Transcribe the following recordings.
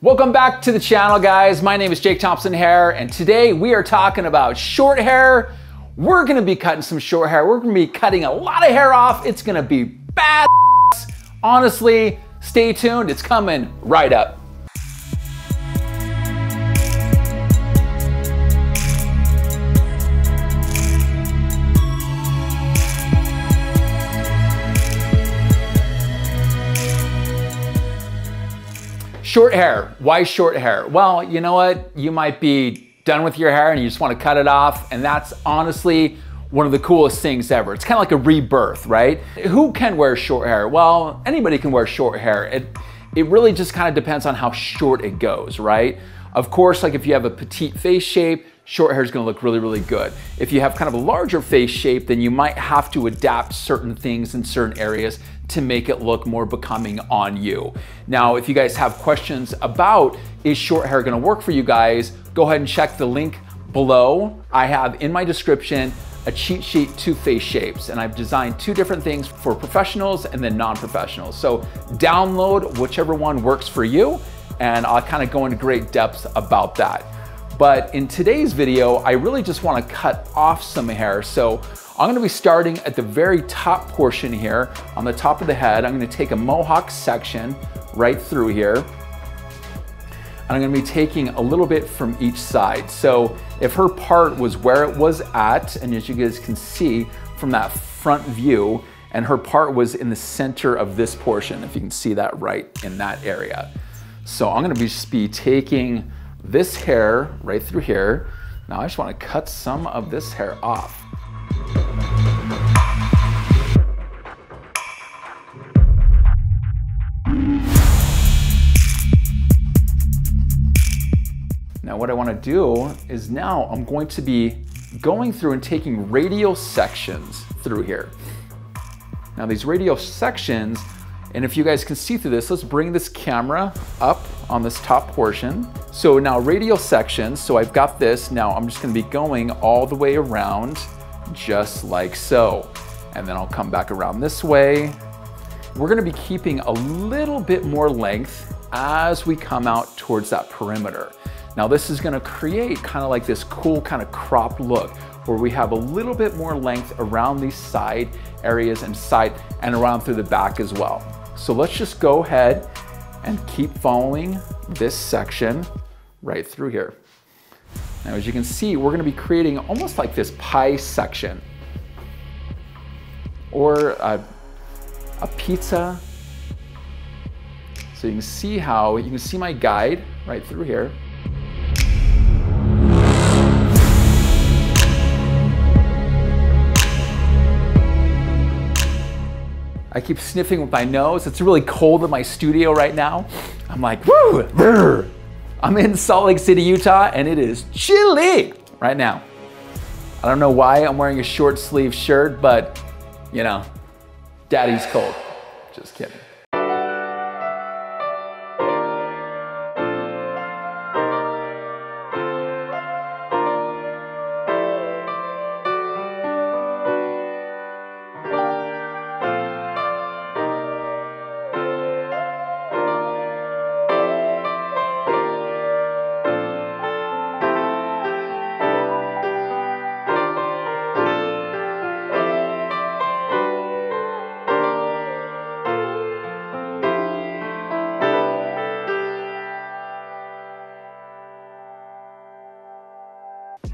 Welcome back to the channel, guys. My name is Jake Thompson Hair, and today we are talking about short hair. We're gonna be cutting some short hair. We're gonna be cutting a lot of hair off. It's gonna be bad. Honestly, stay tuned. It's coming right up. Short hair. Why short hair? Well, you know what? You might be done with your hair and you just want to cut it off, and that's honestly one of the coolest things ever. It's kind of like a rebirth, right? Who can wear short hair? Well, anybody can wear short hair. It really just kind of depends on how short it goes, right? Of course, like if you have a petite face shape, short hair is going to look really, really good. If you have kind of a larger face shape, then you might have to adapt certain things in certain areas to make it look more becoming on you. Now, if you guys have questions about is short hair going to work for you guys, go ahead and check the link below. I have in my description a cheat sheet to face shapes, and I've designed two different things for professionals and then non-professionals. So download whichever one works for you, and I'll kind of go into great depths about that. But in today's video, I really just want to cut off some hair. So I'm going to be starting at the very top portion here on the top of the head. I'm going to take a Mohawk section right through here. And I'm going to be taking a little bit from each side. So if her part was where it was at, and as you guys can see from that front view, and her part was in the center of this portion, if you can see that right in that area. So I'm going to just be taking this hair right through here. Now I just want to cut some of this hair off. Now what I want to do is now I'm going to be going through and taking radial sections through here. Now these radial sections, and if you guys can see through this, let's bring this camera up on this top portion. So now radial sections, so I've got this. Now I'm just gonna be going all the way around, just like so. And then I'll come back around this way. We're gonna be keeping a little bit more length as we come out towards that perimeter. Now this is gonna create kind of like this cool kind of cropped look where we have a little bit more length around these side areas and around through the back as well. So let's just go ahead and keep following this section right through here. Now, as you can see, we're gonna be creating almost like this pie section or a pizza. So you can see my guide right through here. I keep sniffing with my nose. It's really cold in my studio right now. I'm like, woo, brr. I'm in Salt Lake City, Utah, and it is chilly right now. I don't know why I'm wearing a short sleeve shirt, but you know, daddy's cold. Just kidding.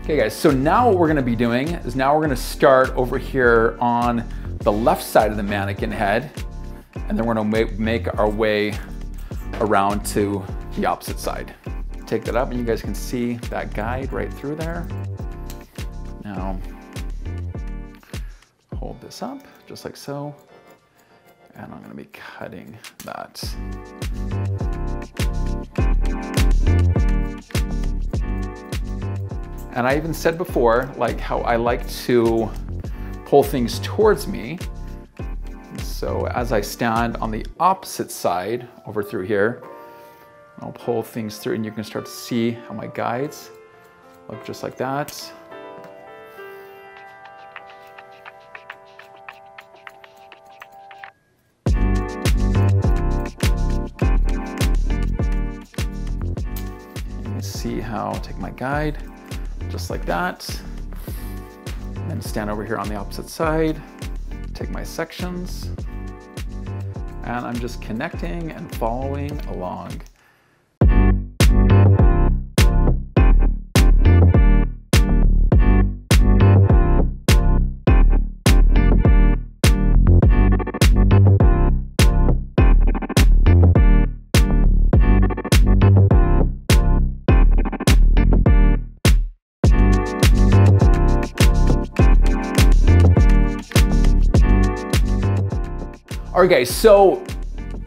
Okay guys, so now what we're gonna be doing is now we're gonna start over here on the left side of the mannequin head, and then we're gonna make our way around to the opposite side. Take that up and you guys can see that guide right through there. Now, hold this up just like so, and I'm gonna be cutting that. And I even said before, like how I like to pull things towards me. So as I stand on the opposite side over through here, I'll pull things through and you can start to see how my guides look just like that. me see how, take my guide, just like that. And then stand over here on the opposite side, take my sections, and I'm just connecting and following along. All right guys, so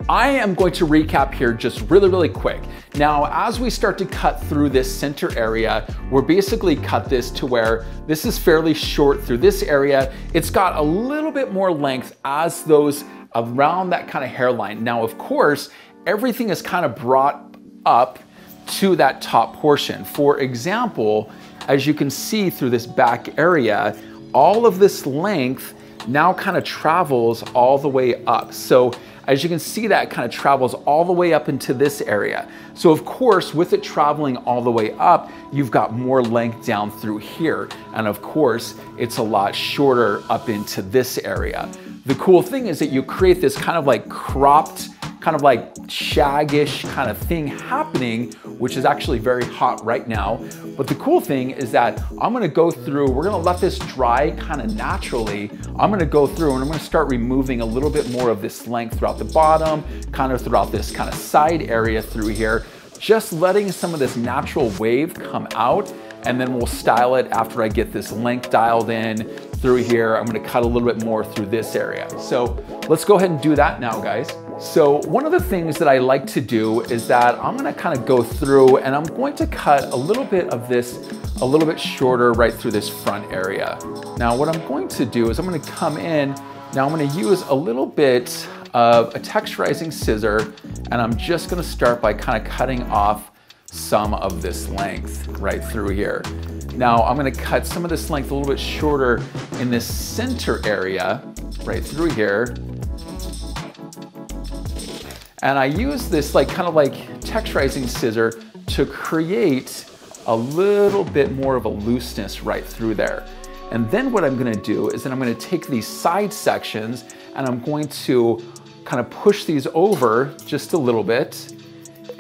I am going to recap here just really quick. Now, as we start to cut through this center area, we're basically cut this to where this is fairly short through this area. It's got a little bit more length as those around that kind of hairline. Now, of course, everything is kind of brought up to that top portion. For example, as you can see through this back area, all of this length now kind of travels all the way up. So as you can see, that kind of travels all the way up into this area. So of course, with it traveling all the way up, you've got more length down through here. And of course, it's a lot shorter up into this area. The cool thing is that you create this kind of like cropped, kind of like shaggish kind of thing happening, which is actually very hot right now. But the cool thing is that I'm gonna go through, we're gonna let this dry kind of naturally. I'm gonna go through and I'm gonna start removing a little bit more of this length throughout the bottom, kind of throughout this kind of side area through here, just letting some of this natural wave come out, and then we'll style it after I get this length dialed in through here. I'm gonna cut a little bit more through this area. So let's go ahead and do that now, guys. So one of the things that I like to do is that I'm gonna kind of go through and I'm going to cut a little bit of this a little bit shorter right through this front area. Now what I'm going to do is I'm gonna come in, now I'm gonna use a little bit of a texturizing scissor, and I'm just gonna start by kind of cutting off some of this length right through here. Now I'm gonna cut some of this length a little bit shorter in this center area right through here. And I use this like kind of like texturizing scissor to create a little bit more of a looseness right through there. And then what I'm gonna do is that I'm gonna take these side sections and I'm going to kind of push these over just a little bit.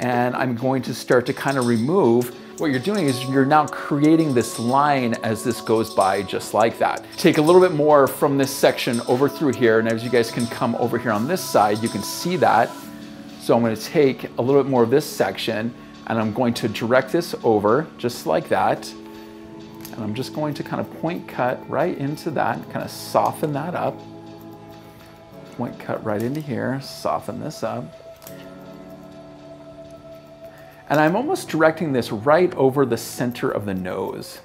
And I'm going to start to kind of remove. What you're doing is you're now creating this line as this goes by, just like that. Take a little bit more from this section over through here, and as you guys can come over here on this side, you can see that. So I'm going to take a little bit more of this section and I'm going to direct this over just like that. And I'm just going to kind of point cut right into that, kind of soften that up. Point cut right into here, soften this up. And I'm almost directing this right over the center of the nose.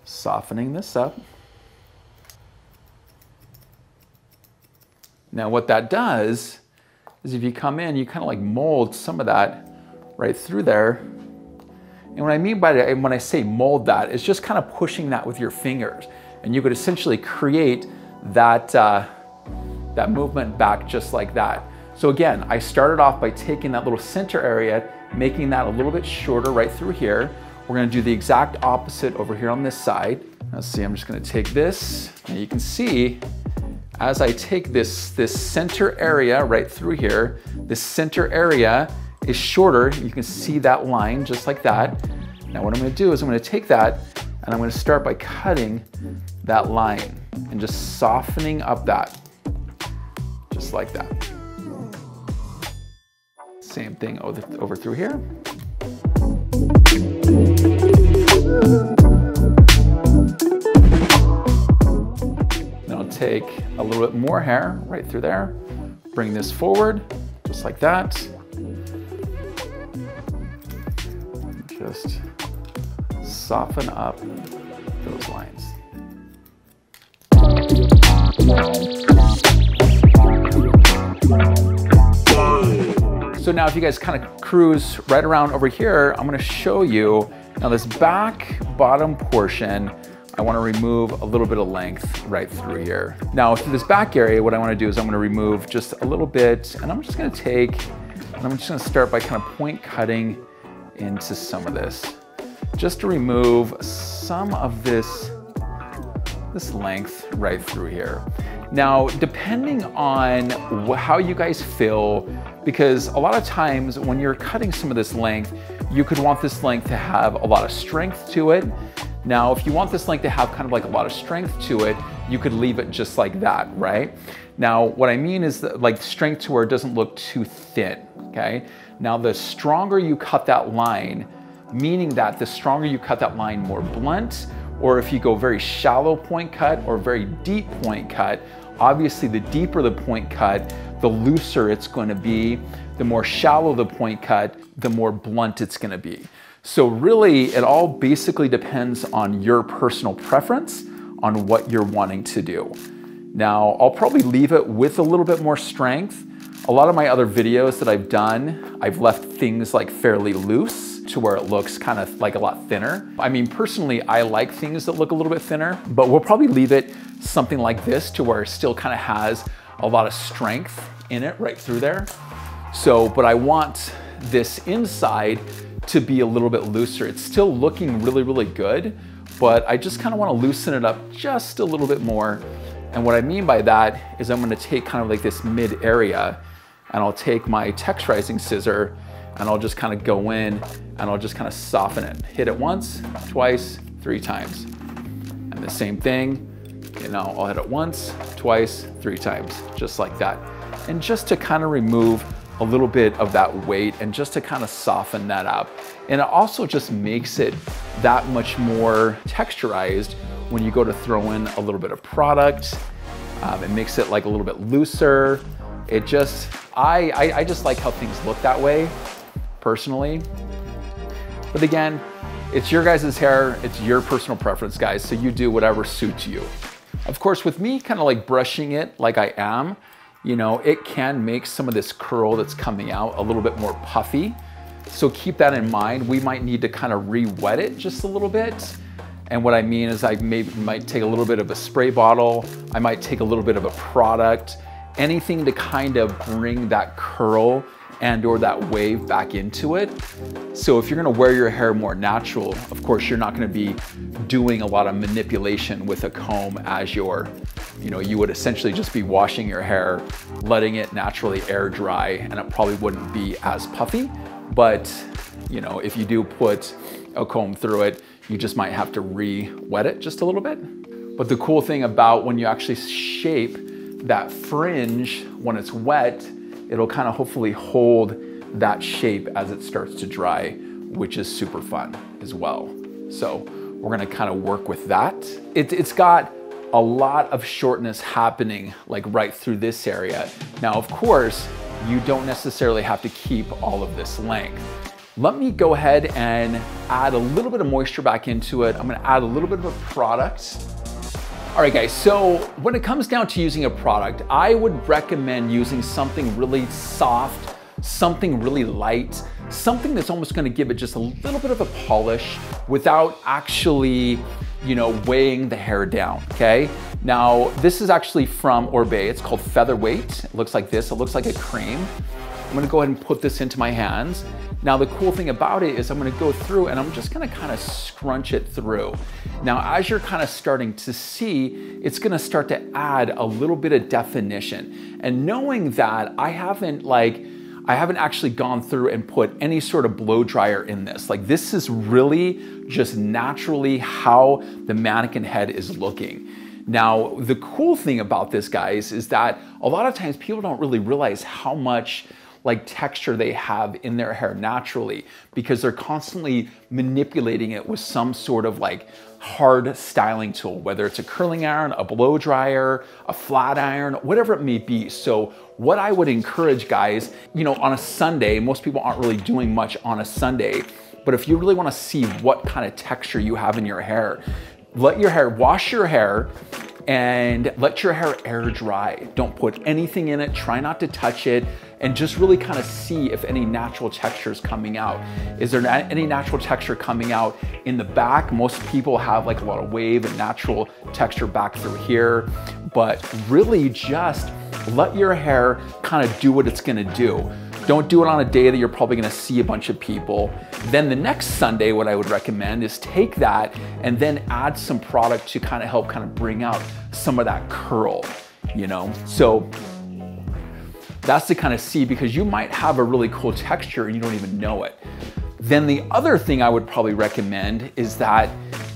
Softening this up. Now what that does is if you come in, you kind of like mold some of that right through there. And what I mean by that, when I say mold that, is just kind of pushing that with your fingers. And you could essentially create that, that movement back just like that. So again, I started off by taking that little center area, making that a little bit shorter right through here. We're gonna do the exact opposite over here on this side. Let's see, I'm just gonna take this, and you can see, as I take this center area right through here, this center area is shorter. You can see that line just like that. Now what I'm gonna do is I'm gonna take that and I'm gonna start by cutting that line and just softening up that, just like that. Same thing over through here. Then I'll take a little bit more hair right through there, bring this forward, just like that. Just soften up those lines. So now if you guys kind of cruise right around over here, I'm gonna show you, now this back bottom portion, I wanna remove a little bit of length right through here. Now through this back area, what I wanna do is I'm gonna remove just a little bit, and I'm just gonna take And I'm just gonna start by kind of point cutting into some of this, just to remove some of this length right through here. Now, depending on how you guys feel, because a lot of times when you're cutting some of this length, you could want this length to have a lot of strength to it. Now, if you want this length to have kind of like a lot of strength to it, you could leave it just like that, right? Now, what I mean is that like strength to where it doesn't look too thin, okay? Now, the stronger you cut that line, meaning that the stronger you cut that line more blunt, or if you go very shallow point cut or very deep point cut, obviously the deeper the point cut, the looser it's going to be. The more shallow the point cut, the more blunt it's going to be. So really, it all basically depends on your personal preference on what you're wanting to do. Now, I'll probably leave it with a little bit more strength. A lot of my other videos that I've done, I've left things like fairly loose to where it looks kind of like a lot thinner. I mean, personally, I like things that look a little bit thinner, but we'll probably leave it something like this to where it still kind of has a lot of strength in it right through there. So, but I want this inside to be a little bit looser. It's still looking really, really good, but I just kind of want to loosen it up just a little bit more. And what I mean by that is I'm going to take kind of like this mid area, and I'll take my texturizing scissor and I'll just kind of go in and I'll just kind of soften it. Hit it once, twice, 3 times. And the same thing, you know, I'll hit it once, twice, 3 times, just like that. And just to kind of remove a little bit of that weight and just to kind of soften that up. And it also just makes it that much more texturized when you go to throw in a little bit of product. It makes it like a little bit looser. It just, I just like how things look that way, personally. But again, it's your guys' hair, it's your personal preference, guys, so you do whatever suits you. Of course, with me kind of like brushing it like I am, you know, it can make some of this curl that's coming out a little bit more puffy. So keep that in mind. We might need to kind of re-wet it just a little bit. And what I mean is I might take a little bit of a spray bottle. I might take a little bit of a product, anything to kind of bring that curl and or that wave back into it. So if you're gonna wear your hair more natural, of course, you're not gonna be doing a lot of manipulation with a comb as you're, you know, you would essentially just be washing your hair, letting it naturally air dry, and it probably wouldn't be as puffy. But, you know, if you do put a comb through it, you just might have to re-wet it just a little bit. But the cool thing about when you actually shape that fringe, when it's wet, it'll kind of hopefully hold that shape as it starts to dry, which is super fun as well. So we're gonna kind of work with that. It's got a lot of shortness happening like right through this area. Now, of course, you don't necessarily have to keep all of this length. Let me go ahead and add a little bit of moisture back into it. I'm gonna add a little bit of a product. All right, guys, so when it comes down to using a product, I would recommend using something really soft, something really light, something that's almost gonna give it just a little bit of a polish without actually, you know, weighing the hair down, okay? Now, this is actually from Orbe. It's called Featherweight. It looks like this. It looks like a cream. I'm gonna go ahead and put this into my hands. Now, the cool thing about it is I'm gonna go through and I'm just gonna kind of scrunch it through. Now, as you're kind of starting to see, it's gonna start to add a little bit of definition. And knowing that I haven't actually gone through and put any sort of blow dryer in this. Like, this is really just naturally how the mannequin head is looking. Now, the cool thing about this, guys, is that a lot of times people don't really realize how much like texture they have in their hair naturally because they're constantly manipulating it with some sort of like hard styling tool, whether it's a curling iron, a blow dryer, a flat iron, whatever it may be. So what I would encourage, guys, you know, on a Sunday, most people aren't really doing much on a Sunday, but if you really want to see what kind of texture you have in your hair, wash your hair and let your hair air dry. Don't put anything in it, try not to touch it, and just really kind of see if any natural texture is coming out. Is there any natural texture coming out in the back? Most people have like a lot of wave and natural texture back through here, but really just let your hair kind of do what it's gonna do. Don't do it on a day that you're probably gonna see a bunch of people. Then the next Sunday, what I would recommend is take that and then add some product to kind of help kind of bring out some of that curl, you know? So that's to kind of see, because you might have a really cool texture and you don't even know it. Then the other thing I would probably recommend is that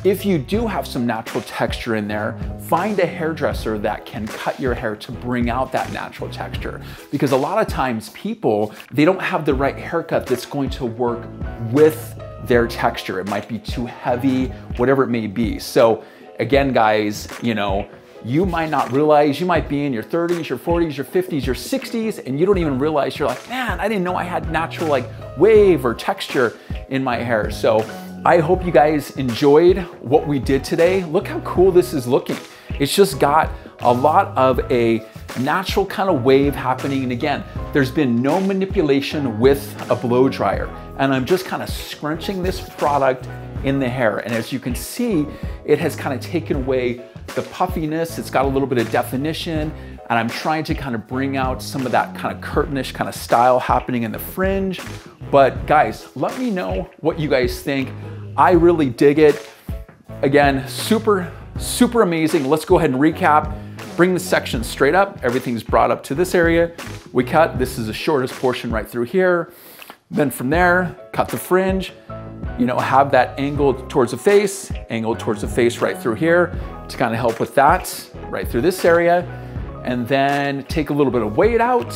if you do have some natural texture in there, find a hairdresser that can cut your hair to bring out that natural texture. Because a lot of times people, they don't have the right haircut that's going to work with their texture. It might be too heavy, whatever it may be. So again, guys, you know, you might not realize, you might be in your 30s, your 40s, your 50s, your 60s, and you don't even realize, you're like, man, I didn't know I had natural like wave or texture in my hair. So I hope you guys enjoyed what we did today. Look how cool this is looking. It's just got a lot of a natural kind of wave happening. And again, there's been no manipulation with a blow dryer. And I'm just kind of scrunching this product in the hair. And as you can see, it has kind of taken away the puffiness. It's got a little bit of definition, and I'm trying to kind of bring out some of that kind of curtainish kind of style happening in the fringe. But guys, let me know what you guys think. I really dig it. Again, super, super amazing. Let's go ahead and recap. Bring the section straight up. Everything's brought up to this area. We cut, this is the shortest portion right through here. Then from there, cut the fringe. You know, have that angled towards the face right through here to kind of help with that, right through this area. And then take a little bit of weight out.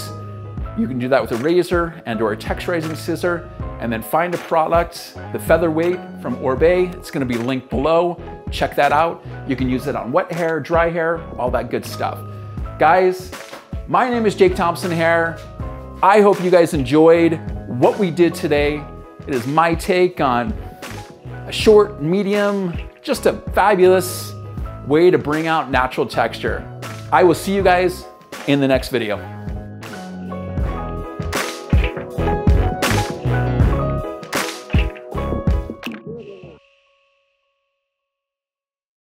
You can do that with a razor and or a texturizing scissor, and then find a product, the featherweight from Orbe. It's gonna be linked below. Check that out. You can use it on wet hair, dry hair, all that good stuff. Guys, my name is Jake Thompson Hair. I hope you guys enjoyed what we did today. It is my take on a short, medium, just a fabulous way to bring out natural texture. I will see you guys in the next video.